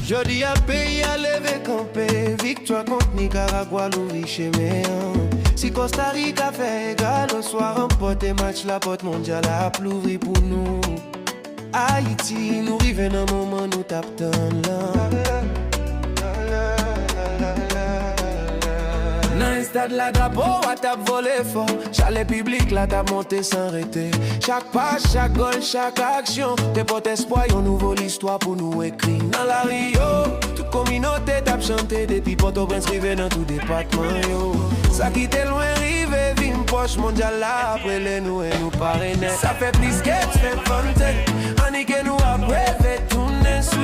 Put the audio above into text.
Jodi a pays à lever campé, victoire contre Nicaragua, l'ouvriche méant. Si Costa Rica fait égal, au soir remporté match, la porte mondiale a plouvri pour nous. Haïti, nous rive dans moment, nous tapons là. Dans un stade, la drapeau a tap volé fort. Chalet public, la tap monté sans arrêter. Chaque passe, chaque goal, chaque action. T'es porte espoir, yon nouveau l'histoire pour nous écrire. Dans la Rio, toute communauté tap chanté. Depuis Port-au-Prince, rive dans tout département, yo. Ça qui t'est loin, rive, vim poche mondial là. Après les nous et nous parrainer. Ça fait plus qu'être, fait fonte. Annick et nous après, fait tourner. Sous